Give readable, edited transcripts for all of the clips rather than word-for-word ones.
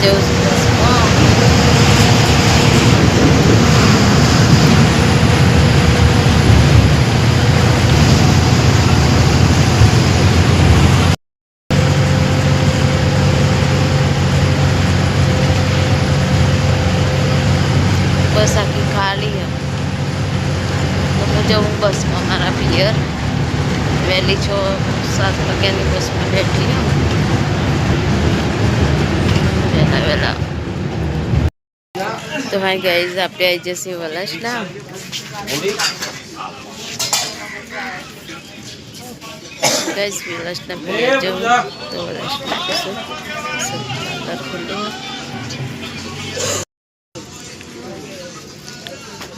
જવું છું બસમાં. બસ આખી ખાલી હે. તો હું જવું બસમાં મારા પિયર. વહેલી 6-7 વાગ્યાની બસમાં બેઠી હું. વહેલા તો હાય ગાઈઝ, આપણે આવી જશે વલાસના. ગાઈઝ વલાસના પિયર જવું તો વલાસના કશું પાર્લર ખુલ્લું.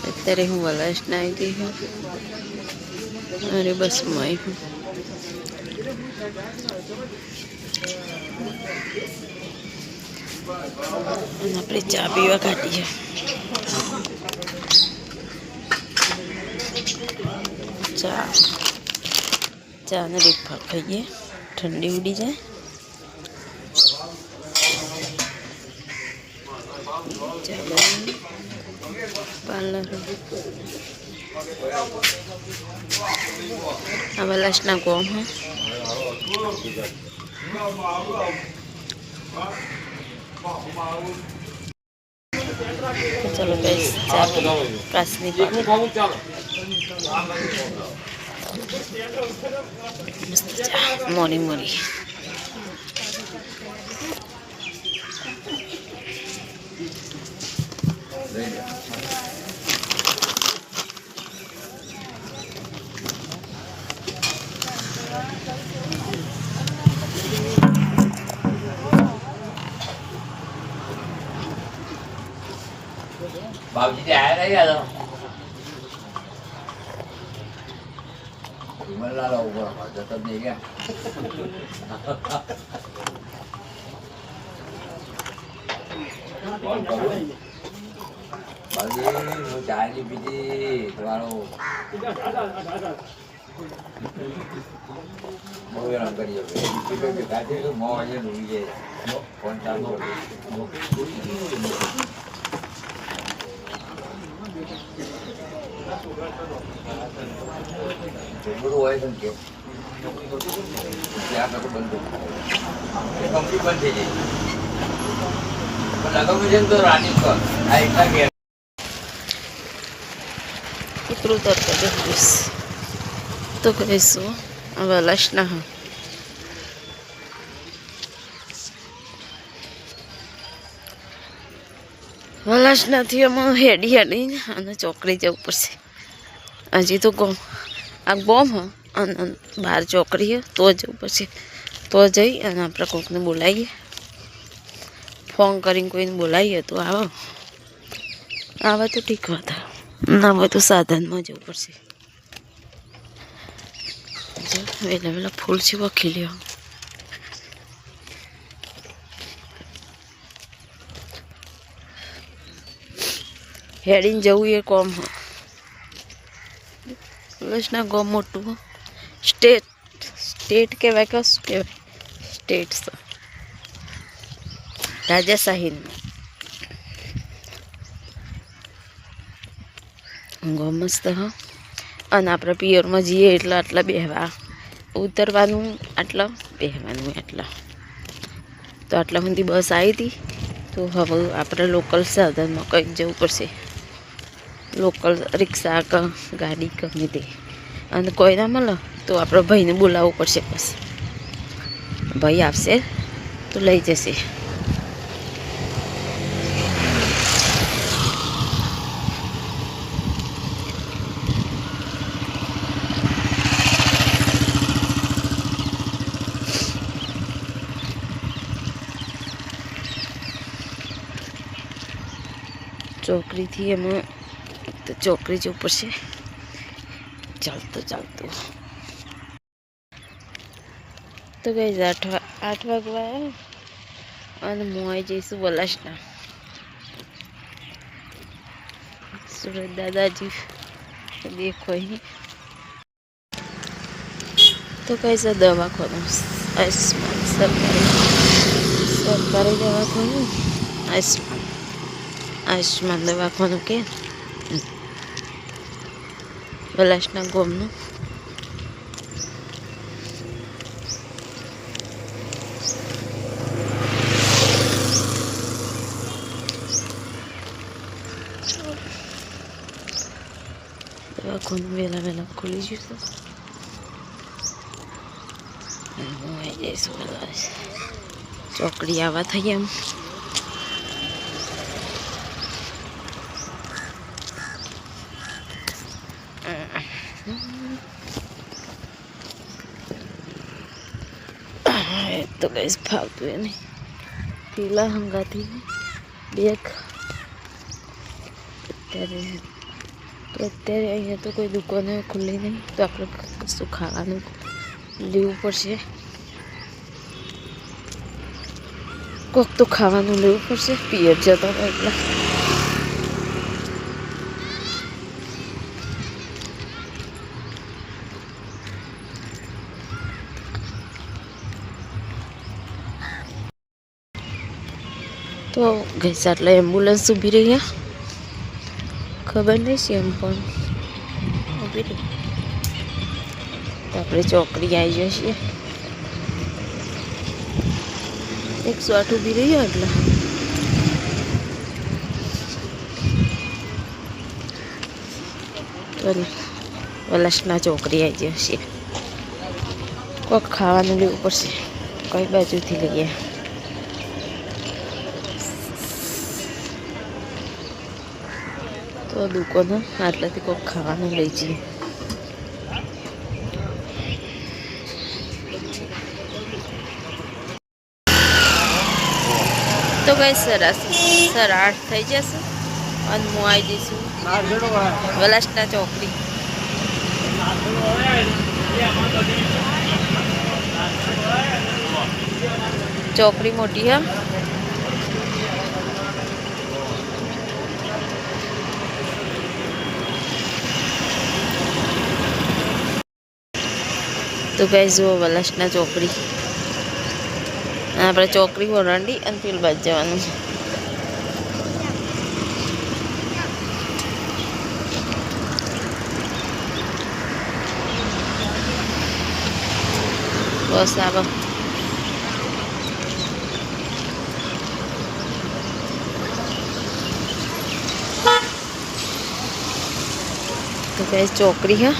અત્યારે હું વલાસના આવી ગઈ હું. અરે બસમાં આવી હું. અને આપણે ચા પીવા કાઢીએ. ચા ને રીફા ખાઈએ, ઠંડી ઉડી જાય. ચા બનાવી પાર્લર. આ વલાસના ગોમ હે. ચલો ગાઈસ, ચા કાસની મસ્ત ચા મોરી મોરી. बाबूजी जी आया नहीं यार मला ला ऊपर माझा तर नाही गया बाबूजी वो चाय नहीं पीती तुम्हारो बहुत गरम करिए पीपे पे काटे तो मौज है नहीं है कौन सा गुरु હોય છે કે ત્યાં તો બંધ એ કંપની બંધ થઈ ગઈ પણ લગાવ છે તો રાની પર આ એટલા કે ઉતરું તરતો દેખીશ તો કહીશું હવે લસના હા. વલાસનાથી અમે હેડી અને ચોકડી જવું પડશે. હજી તો આ ગોમ હ અને બહાર ચોકડી હે તો જવું પડશે. તો જઈ અને આપણે કોઈકને બોલાવીએ, ફોન કરીને કોઈને બોલાવીએ તો આવે તો ઠીક વાત, ના હોય તો સાધનમાં જવું પડશે. વહેલા વહેલા ફૂલ છે વખી લ્યો. હેડીને જવું એ કોમ હ. વલાસના ગોમ મોટું હ. સ્ટેટ કહેવાય કે શું કહેવાય? સ્ટેટ રાજાશાહીનું ગોમ મસ્ત હ. અને આપણે પિયરમાં જઈએ એટલે આટલા બેહવા ઉતરવાનું, આટલા બેહવાનું એટલા. તો આટલા સુધી બસ આવી હતી. તો હવે આપણે લોકલ સાધનમાં કંઈક જવું પડશે. લોકલ રિક્ષા કે ગાડી ગમે તે. અને કોઈ ના મળે તો આપણે ભાઈને બોલાવવું પડશે. બસ ભાઈ આવશે તો લઈ જશે. ચોકડીથી એમાં તો ચોકડી જવું પડશે ચાલતું ચાલતું. તો ગઈ 8 વાગવા અને હું આવી જઈશું વલાસના. सूरज दादाजी देखो ही तो कैसा दवा खाना आयुष्मान सरकारी સરકારી દવાખાનું આયુષ્માન દવાખાનું કે પલાશના ગોમનું દવાખાનું વહેલા ખુલી જશે. હું આવી જઈશું બધા ચોકડી આવવા થઈ એમ. તો ગઈ ફાવતું એ નહીં પેલા હંગાથી બેગ અત્યારે અહીંયા તો કોઈ દુકાને ખુલ્લી નહીં તો આપણે કશું ખાવાનું લેવું પડશે. કોક તો ખાવાનું લેવું પડશે પિયર જતા હોય એટલે. તો ગઈ એટલે એમ્બ્યુલન્સ ઊભી રહી. ખબર નહીં છે એમ પણ ઊભી રહી તો આપણે ચોકડી આવી જઈએ. 108 ઊભી રહી એટલે વલાસના ચોકડી આવી જશે. કોઈક ખાવાનું લેવું પડશે. કઈ બાજુથી લઈએ? તો દુકાનો આટલાથી કોઈક ખાવાનું લઈ જઈએ. તો કઈ સરસ 8:30 થઈ જશે અને હું આવી જઈશું વલાસના ચોકડી. ચોકડી મોટી હા. તો ગાઈસ જુઓ વલાસના ચોકડી. આપણે ચોકડી વરાંડી અને પેલી બાજુ જવાનું છે. બસ આવો. તો ગાઈસ ચોકડી હા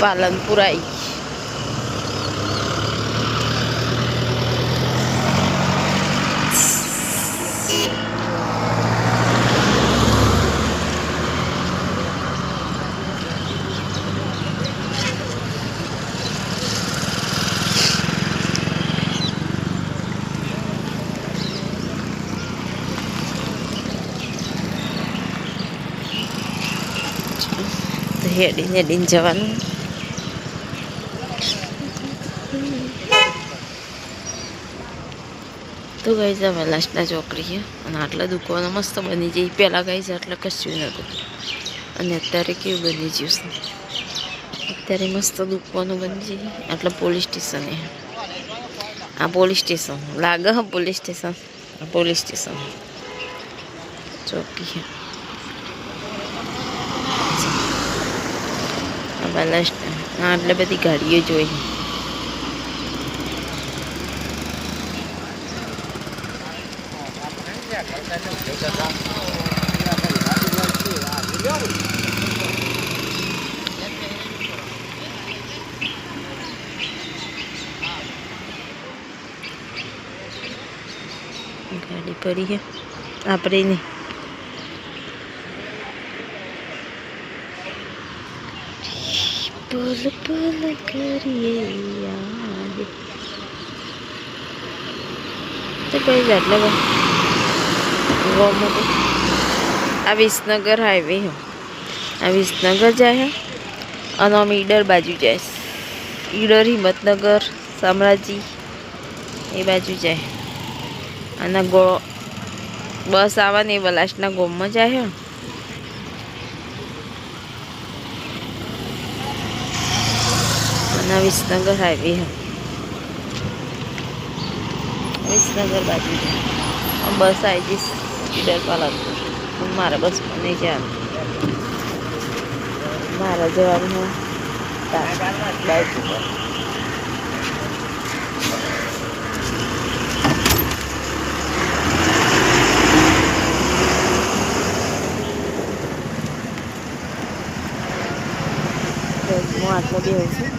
પાલનપુર આવી. તો હેડીને જવાનું. તો ગઈ છે વલાસના ચોકડી છે અને આટલા દુકાનો મસ્ત બની જાય. પહેલાં ગઈ છે એટલે કશું નહોતું અને અત્યારે કેવું બની ગયું છે. અત્યારે મસ્ત દુકાનો બની જાય. એટલે પોલીસ સ્ટેશન આ પોલીસ સ્ટેશન લાગે હા પોલીસ સ્ટેશન. આ પોલીસ સ્ટેશન ચોકી છે વલાસના. એટલે બધી ગાડીઓ જોઈ. ગાડી પડી છે આપણે નહીં. પલ પલ કરીએ યાદ. તો કઈ જ એટલે આ વિસનગર હાઈવે હે. આ વિસનગર જાય અને અમે ઈડર બાજુ જાય. ઈડર હિંમતનગર શામળાજી એ બાજુ જાય. અને બસ આવવાની વલાસના ગોમમાં જાય. અને વિસનગર હાઈવે હે. વિસનગર બાજુ બસ આવી જઈશ ઈડર પાલનપુર. મારા બસ નહીં જવાનું, મારા જવાનું બાઇક ઉપર. હું આટલો બેહું છું.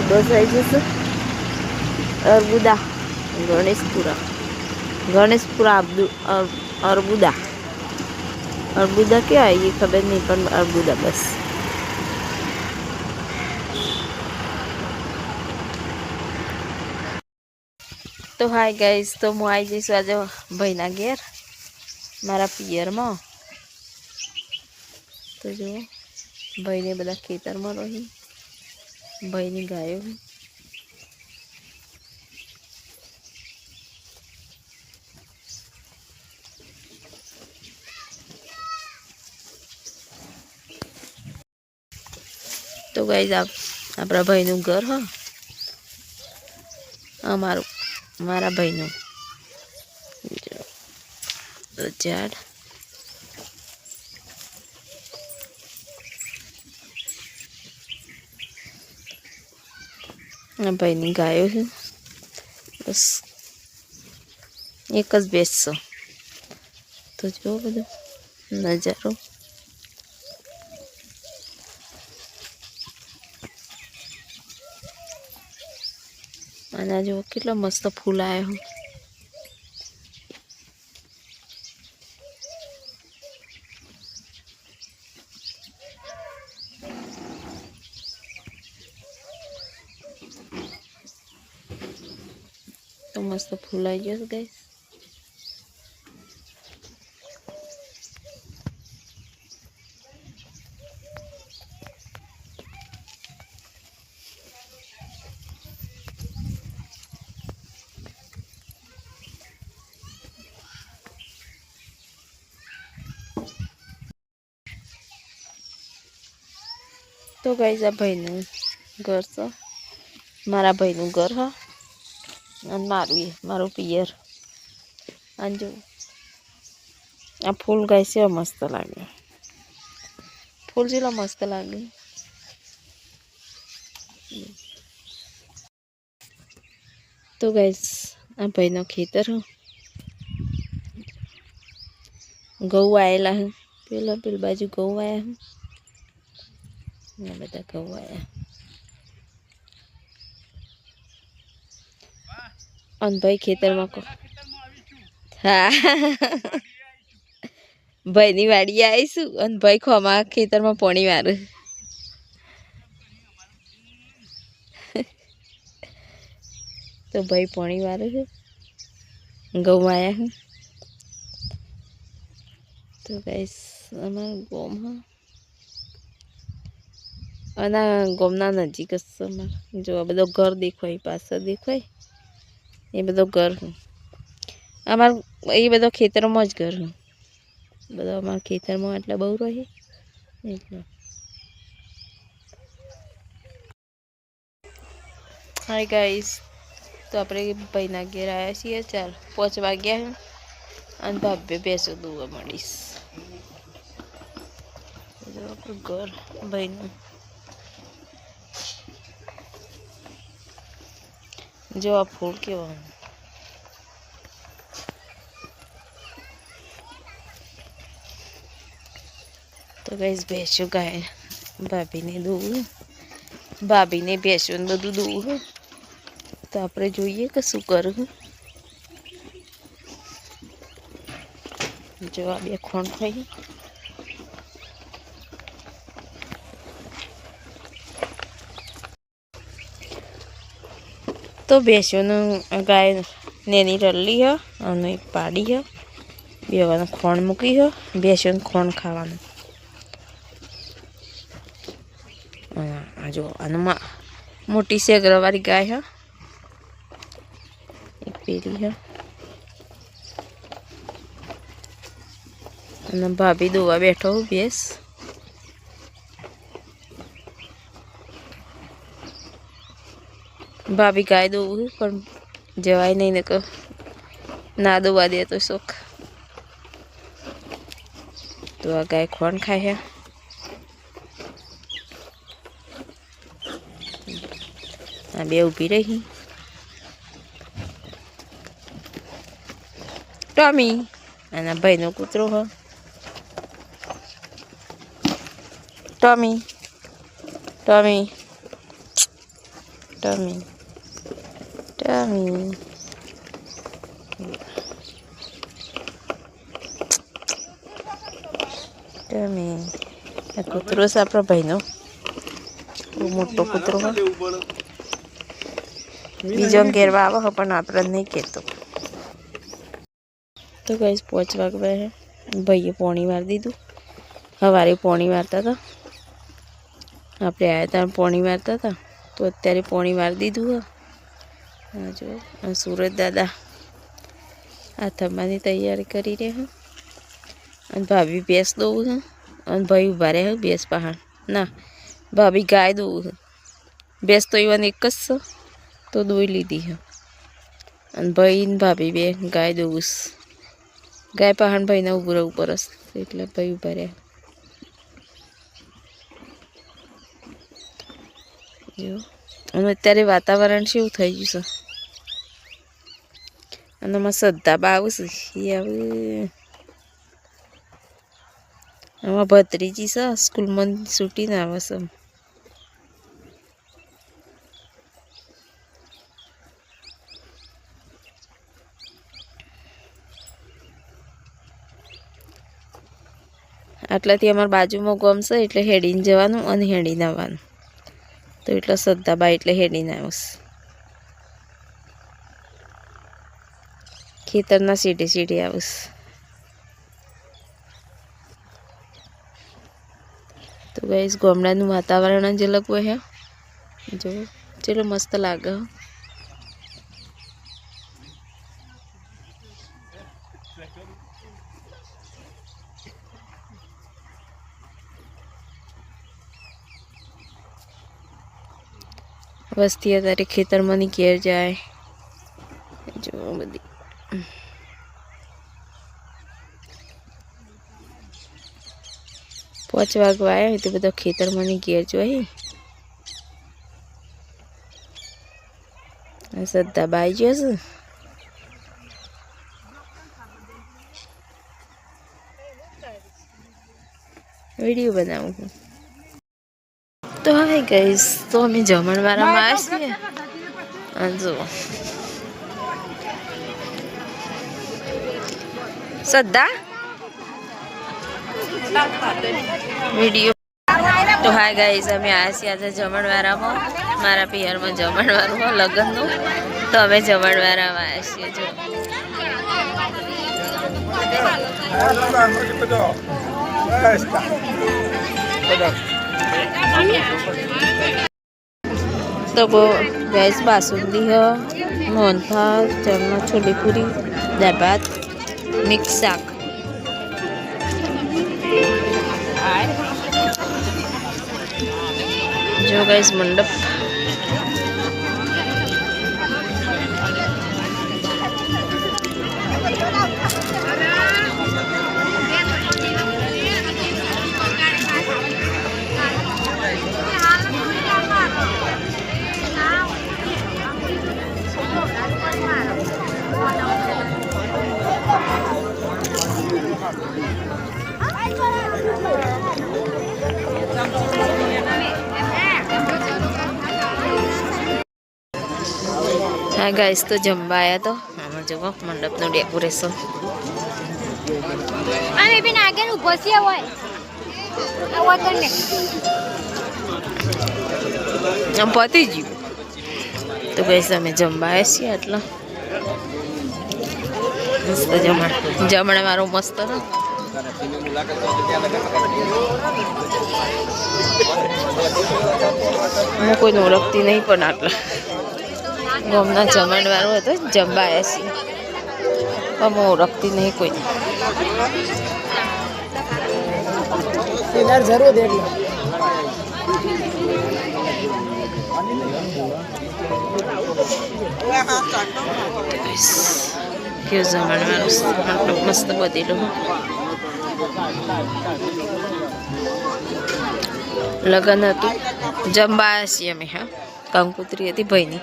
બસ આવી જશે અર્બુદા, ગણેશપુરા અર્બુદા ક્યાં આવી ખબર નહીં, પણ અર્બુદા બસ. તો હાય ગાઈઝ, તો હું આવી જઈશું આજે ભાઈના ઘેર, મારા પિયરમાં. તો જુઓ ભાઈને બધા ખેતરમાં રહી, ભાઈની ગાયો. તો ગાઈઝ આપણા ભાઈનું ઘર હ, મારા ભાઈનું ઝાડ. ભાઈની ગાયો છે, બસ એક જ બેસશો. તો જુઓ બધો નજારો. અને આ જુઓ કેટલો મસ્ત ફૂલ આવ્યો. તો મસ્ત ફૂલ આવી ગયો ગાઈસ. તો ગાઈસ આ ભાઈનું ઘર છે, મારા ભાઈનું ઘર હા, અને મારું પિયર. અને જો આ ફૂલ ગાઈસ એવા મસ્ત લાગે, ફૂલ જેટલા મસ્ત લાગે. તો ગાઈસ આ ભાઈનો ખેતર ઘઉં આવેલા હે, પેલી બાજુ ઘઉં આવ્યા હે, બધા ઘઉં આવ્યા. અને ભાઈ ખેતરમાં હા ભાઈની વાડીએ આવીશું, અને ભાઈ ખોમાં ખેતરમાં પાણી મારે. તો ભાઈ પાણી મારે છે, ઘઉં આવ્યા છે. તો ગાઈસ અમારા ગોમ હા, અને ગોમના નજીક જ છે અમારે. જો આ બધો ઘર દેખાય, પાછળ દેખાય એ બધો ઘર. અમારે એ બધો ખેતરમાં જ ઘર. બધો અમારા ખેતરમાં એટલે બહુ રહે એટલે. હાય ગાઈસ, તો આપણે ભાઈના ઘેર આવ્યા છીએ. 4-5 વાગ્યા અને ભાભે બેસો દુવા મળીશ. આપણું ઘર ભાઈનું. જો આ ફૂલ કેવા, તો ગાઈસ બેસો ગાય ભાભીને દોવું, ભાભીને બેસો ને બધું દોવું. તો આપણે જોઈએ કે શું કરું. જો આ 2 ખોણ ખાઈ. તો બેસોનું ગાય નેની રલ્લી હ અને એક પાડી હ. બેવાનું ખોણ મૂકી હો બેસીને ખોણ ખાવાનું આ જો આનું મોટી શેગરવાળી ગાય હ એક પેલી હ અને ભાભી દોવા બેઠો બેસ ભાભી ગાય દોવું પણ જવાય નહીં ને ના દોવા દે તો શોખ તો આ ગાય ખોણ ખાય છે આ બે ઊભી રહી ટોમી અને ભાઈનો કૂતરો હ Tommy Tommy Tommy Tommy Tommy આ કૂતરો છે આપણો ભાઈનો બહુ મોટો કૂતરો હ બીજો ઘેરવા આવે પણ આપણે નહીં કહેતો તો ગાઈસ 5 વાગ્યા હે ભાઈએ પોણી મારી દીધું સવારે પોણી મારતા હતા આપણે આવ્યા હતા પોણી મારતા હતા તો અત્યારે પોણી મારી દીધું હા જો સુરત દાદા આ થવાની તૈયારી કરી રહ્યા અને ભાભી ભેંસ દોવું છે અને ભાઈ ઊભા રહ્યા ભેંસ પહાડ ના ભાભી ગાય દોવું છે ભેંસ તો ઈવન એક જ છે તો દોઈ લીધી છે અને ભાઈ ને ભાભી બે ગાય દોવું ગાય પહાડ ભાઈના ઊભું રહેવું પરસ એટલે ભાઈ ઊભા રહ્યા જો અને અત્યારે વાતાવરણ કેવું થઈ ગયું છે અને એમાં શ્રદ્ધા બા આવશે એ આવે આમાં ભત્રીજી છે સ્કૂલમાં છૂટીને આવે છે આટલાથી અમારા બાજુમાં ગામ છે એટલે હેડીને જવાનું અને હેડીને આવવાનું તો એટલે શ્રદ્ધાબા એટલે હેડીને આવશે ખેતરના સીધે સીધે આવશે તો ગાઈસ ગામડાનું વાતાવરણ જ અલગ હોય જો ચલો મસ્ત લાગે વસ્તી અત્યારે ખેતરમાં ની ઘેર જાય જો બધી 5 વાગવા આવ્યા તો બધા ખેતરમાં ની ઘેર જોઈ શ્રદ્ધા બાઈ જશે વિડીયો બનાવું છું તો હાય ગાઈસ તો અમે જમણવારામાં આવ્યા છીએ અને જો શ્રદ્ધા વિડીયો તો હાય ગાઈસ અમે આવ્યા છીએ આજે જમણવારામાં મારા પિયરમાં જમણવારમાં લગ્નનું તો અમે જમણવારામાં આવ્યા છીએ જો तो वो गैस बासुंदी है मोहनथाल चना छोले पूरी दाल भात मिक्स शाक जो गैस मंडप हाँ गाइस तो जमवा आया तो आम जो मंडप नो डेकोरेशन आमे भी नागे नु बसिया होय आवा करने हम पति जी तो गाइस हमें जमवा आया छी आटला મસ્ત જમણવારો મસ્ત હે. હું કોઈને ઓળખતી નહીં પણ આટલા ગામના જમણવારો હતો જમવા આવ્યા છીએ પણ હું ઓળખતી નહીં કોઈને. જરૂર દેખ લો. કેવું જમણવારો આટલું મસ્ત બધેલું લગ્ન હતું જમવા આવ્યા છીએ અમે. હા કંકોત્રી હતી ભાઈની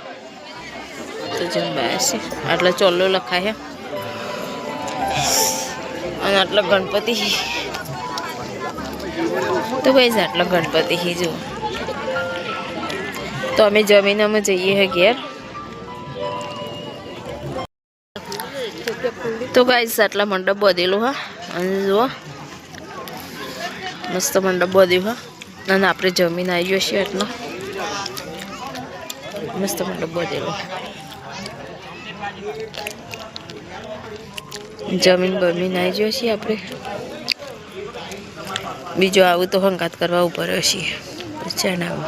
તો જમવા આવ્યા છીએ. આટલા ચોલ્લો લખાય અને આટલા ગણપતિ તો ભાઈ આટલા ગણપતિ જુઓ. તો અમે જમીને અમે જઈએ હે ઘેર. તો ગાઈસ આટલા મંડપ બધેલો હા અને જુઓ મસ્ત મંડપ બધ્યું હા. અને આપણે જમીન આવી ગયો છીએ એટલો મસ્ત મંડપ બધેલો. જમીન બમીન આવી ગયો છીએ આપણે. બીજું આવું તો હંગાત કરવા ઉપર છીએ. ચાલ આવું.